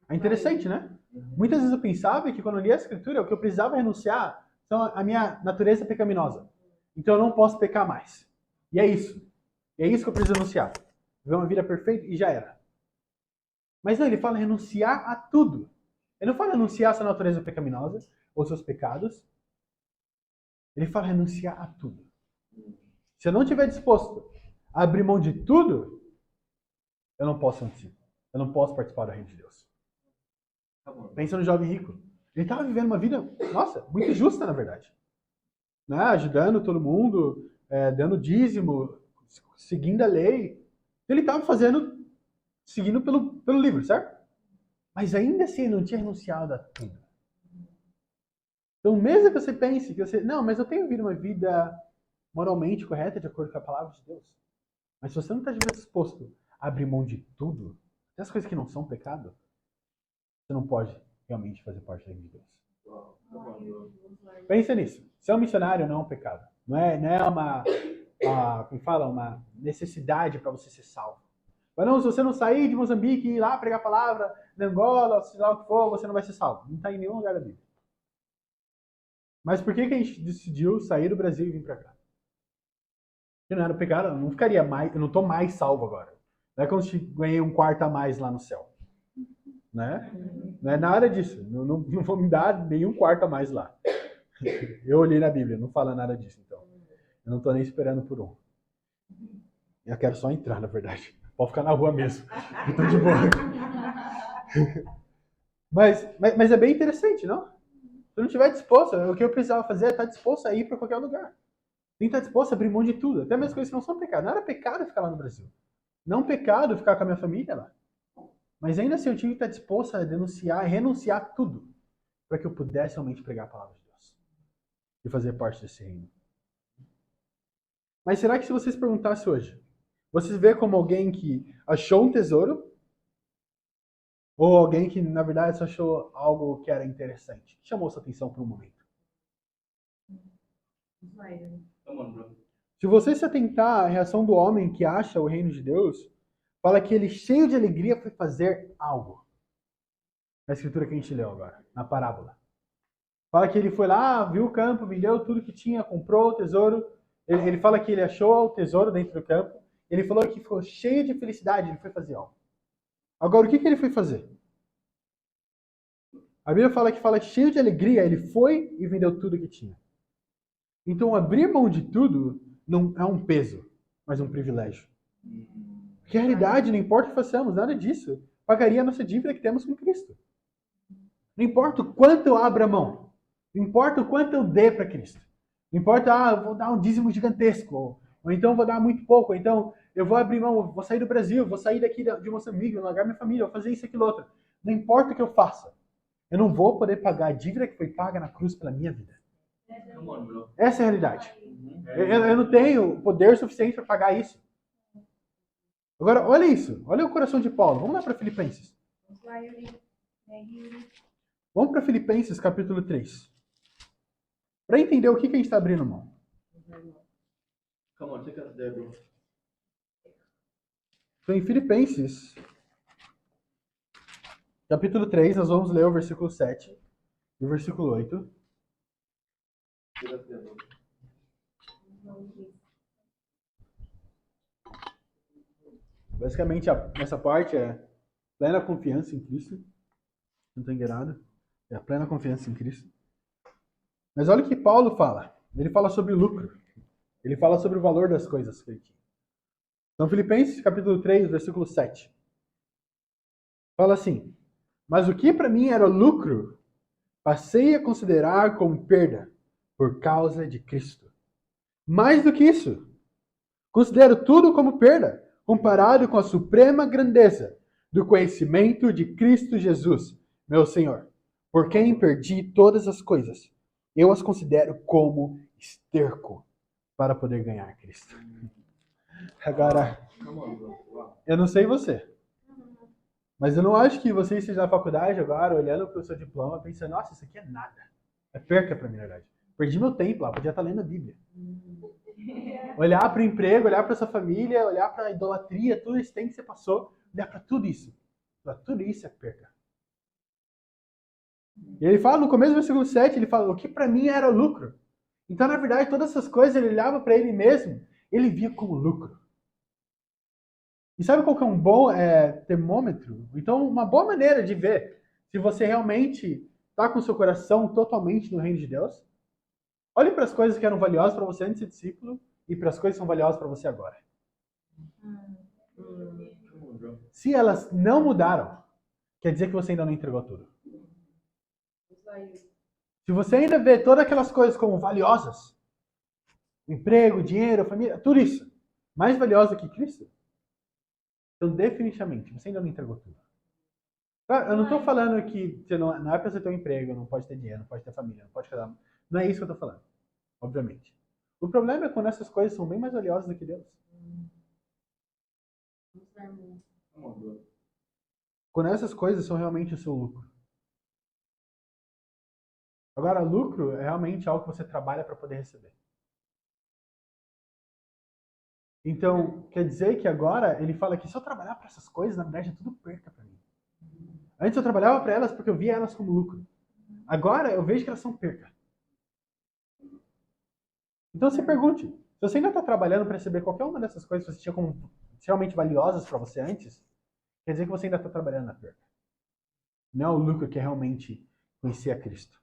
É interessante, né? Muitas vezes eu pensava que quando eu lia a escritura, o que eu precisava renunciar são a minha natureza pecaminosa. Então eu não posso pecar mais. E é isso. E é isso que eu preciso renunciar. Viver uma vida perfeita e já era. Mas não, ele fala renunciar a tudo. Ele não fala renunciar a sua natureza pecaminosa ou seus pecados. Ele fala renunciar a tudo. Se eu não estiver disposto a abrir mão de tudo, eu não posso ser um discípulo. Eu não posso participar do reino de Deus. Pensa no jovem rico. Ele estava vivendo uma vida, nossa, muito justa, na verdade. Né? Ajudando todo mundo, dando dízimo, seguindo a lei. Ele estava seguindo pelo livro, certo? Mas ainda assim ele não tinha renunciado a tudo. Então, mesmo que você pense que você, não, mas eu tenho vivido uma vida moralmente correta de acordo com a palavra de Deus. Mas se você não está disposto a abrir mão de tudo, até as coisas que não são pecado, você não pode realmente fazer parte do reino de Deus. Pensa nisso. Ser um missionário não é um pecado. Não é como fala, uma necessidade para você ser salvo. Mas não, se você não sair de Moçambique e ir lá pregar a palavra, na Angola, se lá o que for, você não vai ser salvo. Não está em nenhum lugar da Bíblia. Mas por que a gente decidiu sair do Brasil e vir para cá? Porque não era pecado, eu não ficaria mais, eu não estou mais salvo agora. Não é como se ganhei um quarto a mais lá no céu. Né? Não é nada disso. Não vou me dar nenhum quarto a mais lá. Eu olhei na Bíblia, não fala nada disso, então. Eu não estou nem esperando por um. Eu quero só entrar, na verdade. Pode ficar na rua mesmo. Eu tô de boa. Mas é bem interessante, não? Se eu não estiver disposto, o que eu precisava fazer é estar disposto a ir para qualquer lugar. Tem que estar disposto a abrir mão de tudo. Até mesmo coisas que não são pecado. Não era pecado ficar lá no Brasil. Não pecado ficar com a minha família lá. Mas ainda assim eu tinha que estar disposto a denunciar e renunciar a tudo para que eu pudesse realmente pregar a palavra de Deus e fazer parte desse reino. Mas será que se vocês perguntassem hoje, vocês vê como alguém que achou um tesouro ou alguém que na verdade só achou algo que era interessante, que chamou sua atenção por um momento? Come on, bro. Se você se atentar à reação do homem que acha o reino de Deus, fala que ele, cheio de alegria, foi fazer algo. Na escritura que a gente leu agora, na parábola. Fala que ele foi lá, viu o campo, vendeu tudo que tinha, comprou o tesouro. Ele fala que ele achou o tesouro dentro do campo. Ele falou que ficou cheio de felicidade, ele foi fazer algo. Agora, o que ele foi fazer? A Bíblia fala que cheio de alegria, ele foi e vendeu tudo que tinha. Então, abrir mão de tudo não é um peso, mas um privilégio. Porque a realidade, não importa o que façamos, nada disso pagaria a nossa dívida que temos com Cristo. Não importa o quanto eu abra mão. Não importa o quanto eu dê para Cristo. Não importa, eu vou dar um dízimo gigantesco. Ou então eu vou dar muito pouco. Ou então eu vou abrir mão, vou sair do Brasil, vou sair daqui de Moçambique, vou largar minha família, vou fazer isso, aquilo, outro. Não importa o que eu faça. Eu não vou poder pagar a dívida que foi paga na cruz pela minha vida. Come on, bro. Essa é a realidade. Eu não tenho poder suficiente para pagar isso. Agora, olha isso. Olha o coração de Paulo. Vamos lá para Filipenses. Vamos para Filipenses, capítulo 3. Para entender o que a gente está abrindo mão. Come on, take us there, bro. Então, em Filipenses, capítulo 3, nós vamos ler o versículo 7 e o versículo 8. Basicamente, essa parte é plena confiança em Cristo. Não estou enganado. É a plena confiança em Cristo. Mas olha o que Paulo fala. Ele fala sobre o lucro. Ele fala sobre o valor das coisas que ele tinha. Então, Filipenses, capítulo 3, versículo 7. Fala assim: mas o que para mim era lucro, passei a considerar como perda por causa de Cristo. Mais do que isso, considero tudo como perda, comparado com a suprema grandeza do conhecimento de Cristo Jesus, meu Senhor, por quem perdi todas as coisas. Eu as considero como esterco para poder ganhar Cristo. Agora, eu não sei você, mas eu não acho que você esteja na faculdade agora, olhando para o seu diploma, pensando, nossa, isso aqui é nada. É perca para mim, na verdade. Perdi meu tempo lá, podia estar lendo a Bíblia. Olhar para o emprego, olhar para sua família, olhar para a idolatria, tudo esse tempo que você passou, olhar para tudo isso. Tudo isso é perca. E ele fala no começo do versículo 7, ele fala, o que para mim era lucro. Então, na verdade, todas essas coisas ele olhava para ele mesmo, ele via como lucro. E sabe qual que é um bom termômetro? Então, uma boa maneira de ver se você realmente está com seu coração totalmente no reino de Deus. Olhe para as coisas que eram valiosas para você antes de ser discípulo e para as coisas que são valiosas para você agora. Se elas não mudaram, quer dizer que você ainda não entregou tudo. Se você ainda vê todas aquelas coisas como valiosas, emprego, dinheiro, família, tudo isso, mais valioso que Cristo, então definitivamente você ainda não entregou tudo. Eu não estou falando que você não é para você ter um emprego, não pode ter dinheiro, não pode ter família, não pode casar. Não é isso que eu estou falando, obviamente. O problema é quando essas coisas são bem mais valiosas do que Deus. Quando essas coisas são realmente o seu lucro. Agora, lucro é realmente algo que você trabalha para poder receber. Então, quer dizer que agora ele fala que se eu trabalhar para essas coisas, na verdade é tudo perca para mim. Antes eu trabalhava para elas porque eu via elas como lucro. Agora eu vejo que elas são perca. Então se pergunte, se você ainda está trabalhando para receber qualquer uma dessas coisas que você tinha como realmente valiosas para você antes, quer dizer que você ainda está trabalhando na perca. Não é o lucro que é realmente conhecer a Cristo.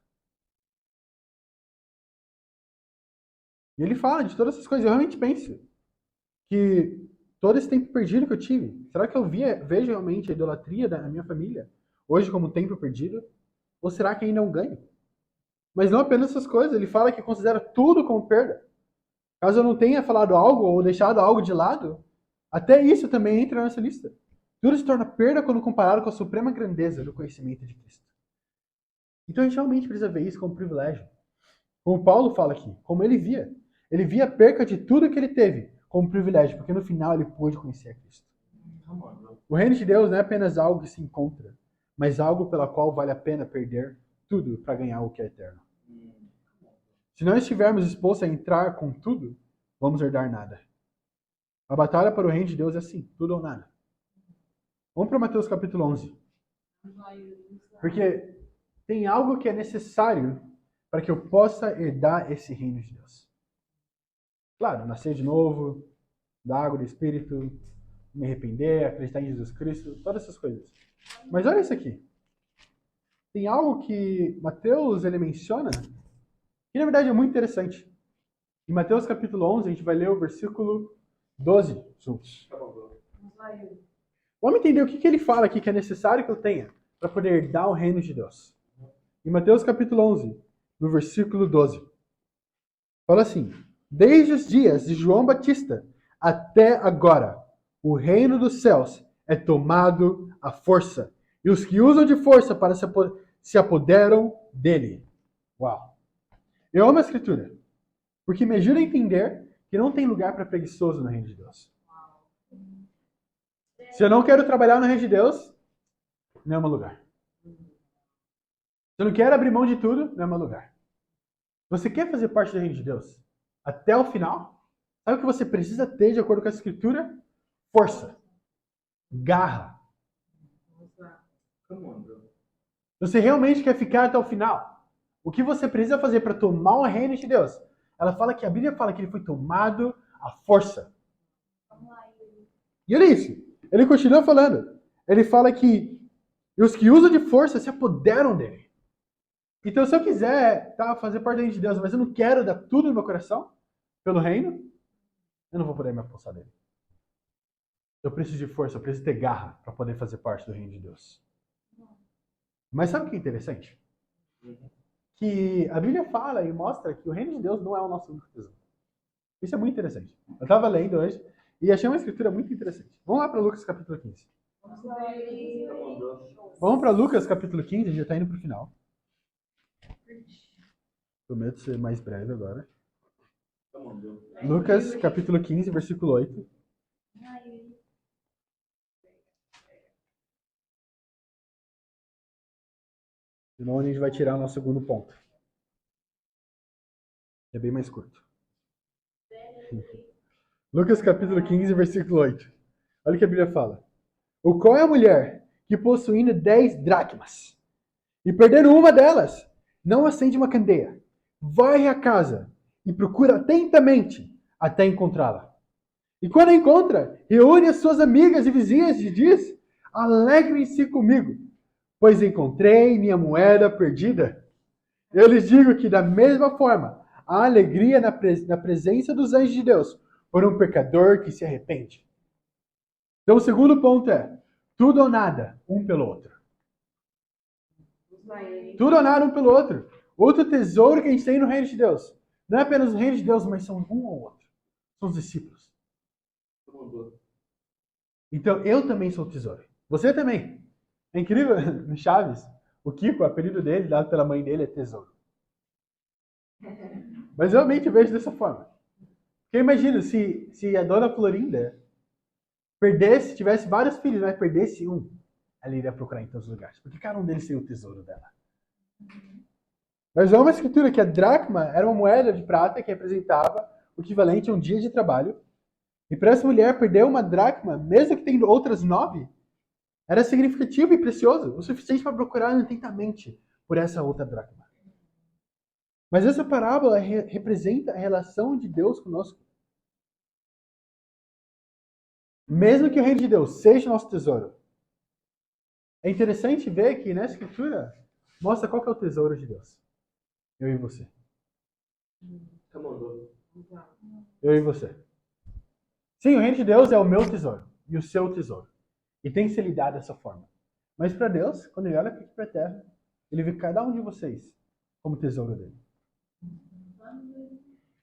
E ele fala de todas essas coisas. Eu realmente penso que todo esse tempo perdido que eu tive, será que eu vejo realmente a idolatria da minha família hoje como tempo perdido? Ou será que ainda é um ganho? Mas não apenas essas coisas, ele fala que considera tudo como perda. Caso eu não tenha falado algo ou deixado algo de lado, até isso também entra nessa lista. Tudo se torna perda quando comparado com a suprema grandeza do conhecimento de Cristo. Então a gente realmente precisa ver isso como privilégio. Como Paulo fala aqui, como ele via. Ele via a perca de tudo que ele teve como privilégio, porque no final ele pôde conhecer a Cristo. O reino de Deus não é apenas algo que se encontra, mas algo pela qual vale a pena perder tudo para ganhar o que é eterno. Se nós estivermos dispostos a entrar com tudo, vamos herdar nada. A batalha para o reino de Deus é assim, tudo ou nada. Vamos para Mateus capítulo 11. Porque tem algo que é necessário para que eu possa herdar esse reino de Deus. Claro, nascer de novo, da água do Espírito, me arrepender, acreditar em Jesus Cristo, todas essas coisas. Mas olha isso aqui. Tem algo que Mateus ele menciona que na verdade é muito interessante. Em Mateus capítulo 11, a gente vai ler o versículo 12 juntos. Vamos entender o que ele fala aqui que é necessário que eu tenha para poder herdar o reino de Deus. Em Mateus capítulo 11, no versículo 12. Fala assim: desde os dias de João Batista até agora, o reino dos céus é tomado à força, e os que usam de força para se apoderam dele. Uau! Eu amo a Escritura, porque me ajuda a entender que não tem lugar para preguiçoso no reino de Deus. Se eu não quero trabalhar no reino de Deus, não é meu lugar. Se eu não quero abrir mão de tudo, não é meu lugar. Você quer fazer parte do reino de Deus até o final? Sabe o que você precisa ter, de acordo com a Escritura? Força. garra. Vamos lá. Come on, bro. Você realmente quer ficar até o final? O que você precisa fazer para tomar o reino de Deus? Ela fala que a Bíblia fala que ele foi tomado à força. Vamos lá, Yuri. E olha isso. Ele continua falando. Ele fala que os que usam de força se apoderam dele. Então, se eu quiser fazer parte do reino de Deus, mas eu não quero dar tudo no meu coração pelo reino, eu não vou poder me apossar dele. Eu preciso de força, eu preciso ter garra para poder fazer parte do reino de Deus. Mas sabe o que é interessante? Que a Bíblia fala e mostra que o reino de Deus não é o nosso único tesouro. Isso é muito interessante. Eu estava lendo hoje e achei uma escritura muito interessante. Vamos lá para Lucas capítulo 15. Vamos lá, Yuri. Come on, bro. Vamos para Lucas capítulo 15, a gente já está indo para o final. Prometo ser mais breve agora. Come on, bro. Lucas capítulo 15, versículo 8. Vamos lá, Yuri. Senão a gente vai tirar o nosso segundo ponto. É bem mais curto. Lucas capítulo 15, versículo 8. Olha o que a Bíblia fala. O qual é a mulher que possuindo 10 dracmas e perdendo uma delas, não acende uma candeia, varre a casa e procura atentamente até encontrá-la. E quando a encontra, reúne as suas amigas e vizinhas e diz: alegrem-se comigo, pois encontrei minha moeda perdida. Eu lhes digo que da mesma forma, há alegria na presença dos anjos de Deus por um pecador que se arrepende. Então o segundo ponto é, tudo ou nada, um pelo outro. Vamos lá, Yuri. Tudo ou nada, um pelo outro. Outro tesouro que a gente tem no reino de Deus. Não é apenas o reino de Deus, mas são um ou outro. São os discípulos. Come on, bro. Então eu também sou o tesouro. Você também. É incrível, no Chaves, o Kiko, o apelido dele, dado pela mãe dele, é tesouro. Mas eu realmente vejo dessa forma. Porque eu imagino, se a dona Florinda perdesse, tivesse vários filhos, mas perdesse um, ela iria procurar em todos os lugares. Porque cada um deles tem o tesouro dela. Mas há uma escritura que a dracma era uma moeda de prata que representava o equivalente a um dia de trabalho. E para essa mulher perder uma dracma, mesmo que tendo outras 9, era significativo e precioso, o suficiente para procurar atentamente por essa outra dracma. Mas essa parábola representa a relação de Deus conosco. Mesmo que o reino de Deus seja o nosso tesouro. É interessante ver que nessa escritura mostra qual que é o tesouro de Deus. Eu e você. Come on, bro. Vamos lá. Eu e você. Sim, o reino de Deus é o meu tesouro e o seu tesouro. E tem que ser lidado dessa forma. Mas para Deus, quando ele olha aqui para a terra, ele vê cada um de vocês como tesouro dele.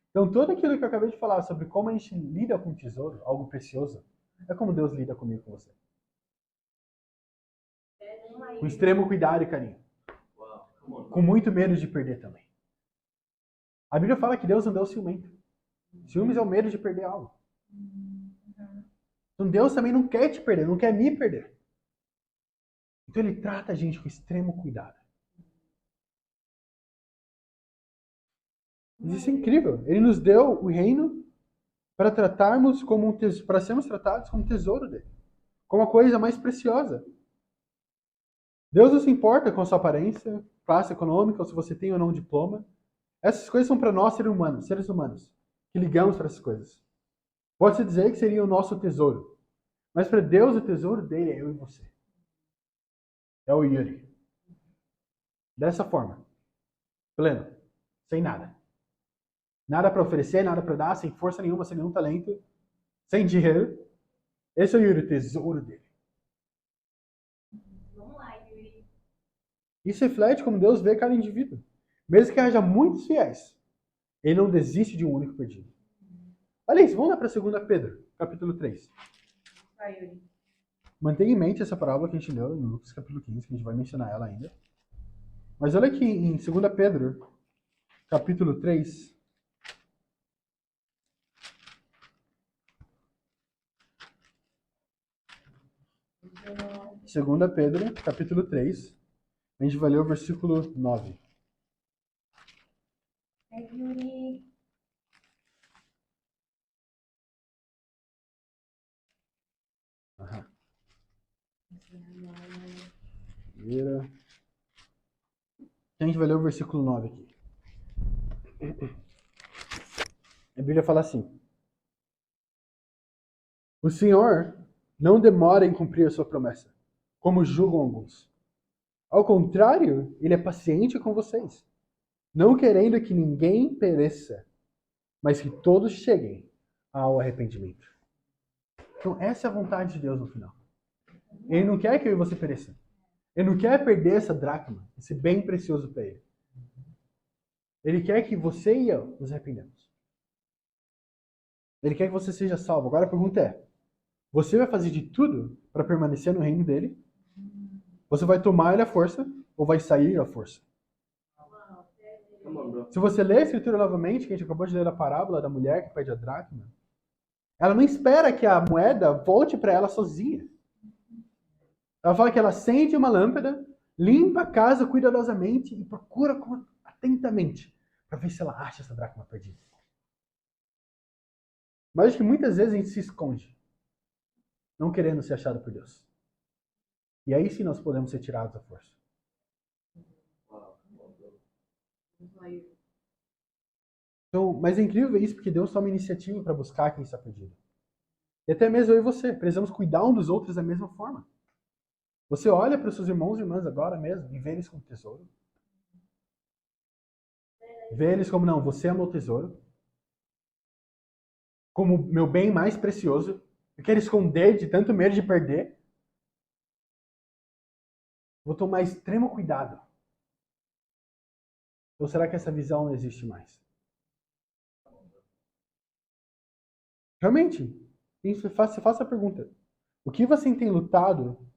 Então, tudo aquilo que eu acabei de falar sobre como a gente lida com o tesouro, algo precioso, é como Deus lida comigo e com você. Vamos lá, Com Yuri. extremo cuidado e carinho. Wow. Come on, Com muito medo de perder também. A Bíblia fala que Deus não deu ciumento. Ciúmes é o medo de perder algo. Então Deus também não quer te perder, não quer me perder. Então ele trata a gente com extremo cuidado. Mas isso é incrível. Ele nos deu o reino para tratarmos como para sermos tratados como tesouro dele, como a coisa mais preciosa. Deus não se importa com a sua aparência, classe econômica, ou se você tem ou não um diploma. Essas coisas são para nós, seres humanos, que ligamos para essas coisas. Pode-se dizer que seria o nosso tesouro. Mas para Deus, o tesouro dele é eu e você. É o Yuri. Dessa forma. Pleno. Sem nada. Nada para oferecer, nada para dar, sem força nenhuma, sem nenhum talento, sem dinheiro. Esse é o Yuri, o tesouro dele. Vamos lá, Yuri. Isso reflete como Deus vê cada indivíduo. Mesmo que haja muitos fiéis, ele não desiste de um único perdido. Olha isso, vamos lá para 2 Pedro, capítulo 3. Vamos lá, Yuri. Mantenha em mente essa parábola que a gente leu no Lucas capítulo 15, que a gente vai mencionar ela ainda. Mas olha aqui em 2 Pedro, capítulo 3. Segunda Pedro, capítulo 3. A gente vai ler o versículo 9. É, Yuri. Aham. Primeira. A gente vai ler o versículo 9 aqui. A Bíblia fala assim: o Senhor não demora em cumprir a sua promessa, como julgam alguns. Ao contrário, ele é paciente com vocês, não querendo que ninguém pereça, mas que todos cheguem ao arrependimento. Então, essa é a vontade de Deus no final. Ele não quer que eu e você pereça. Ele não quer perder essa dracma, esse bem precioso para ele. Ele quer que você e eu nos arrependamos. Ele quer que você seja salvo. Agora a pergunta é: você vai fazer de tudo para permanecer no reino dele? Você vai tomar ele à força ou vai sair à força? Come on, bro. Se você ler a escritura novamente, que a gente acabou de ler a parábola da mulher que perde a dracma, ela não espera que a moeda volte para ela sozinha. Ela fala que ela acende uma lâmpada, limpa a casa cuidadosamente e procura atentamente para ver se ela acha essa dracma perdida. Mas acho que muitas vezes a gente se esconde, não querendo ser achado por Deus. E aí sim nós podemos ser tirados à força. Wow, come on, bro. Vamos lá, Yuri. Então, mas é incrível ver isso porque Deus toma iniciativa para buscar quem está perdido. E até mesmo eu e você, precisamos cuidar um dos outros da mesma forma. Você olha para os seus irmãos e irmãs agora mesmo e vê eles como tesouro. Vê eles como, não, você é meu tesouro. Como meu bem mais precioso. Eu quero esconder de tanto medo de perder. Vou tomar extremo cuidado. Ou será que essa visão não existe mais? Realmente, faça a pergunta. O que você tem lutado?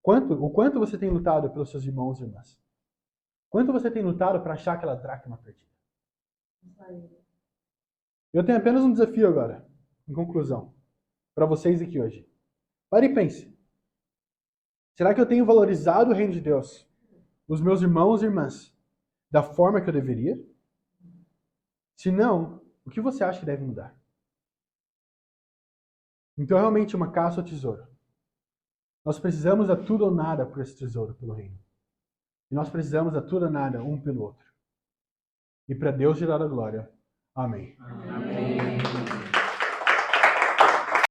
O quanto você tem lutado pelos seus irmãos e irmãs? Quanto você tem lutado para achar aquela dracma perdida? Vamos lá, Yuri. Eu tenho apenas um desafio agora, em conclusão, para vocês aqui hoje. Pare e pense. Será que eu tenho valorizado o reino de Deus, os meus irmãos e irmãs, da forma que eu deveria? Se não, o que você acha que deve mudar? Então, realmente, uma caça ao tesouro. Nós precisamos a tudo ou nada por esse tesouro, pelo reino. E nós precisamos a tudo ou nada um pelo outro. E para Deus gerar a glória. Amém. Amém.